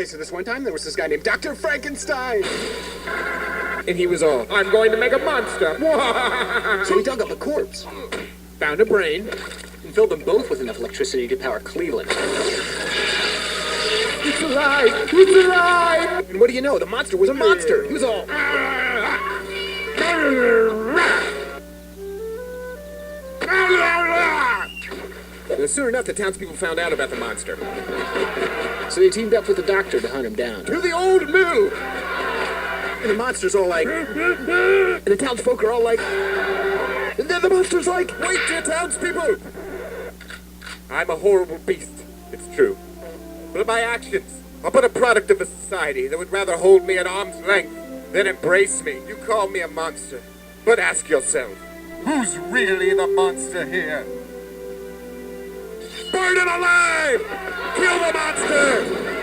Okay, so this one time there was this guy named Dr. Frankenstein. And he was all, I'm going to make a monster. So he dug up a corpse, Found a brain. and filled them both with enough electricity to power Cleveland. It's alive! It's alive! And what do you know? The monster was a monster. He was all... Soon enough, the townspeople found out about the monster. So they teamed up with the doctor to hunt him down. To the old mill! And the monster's all like... And the townsfolk are all like... And then the monster's like... Wait, dear townspeople! I'm a horrible beast, it's true. But my actions are but a product of a society that would rather hold me at arm's length than embrace me. You call me a monster, but ask yourself, who's really the monster here? Burn it alive! Kill the monster!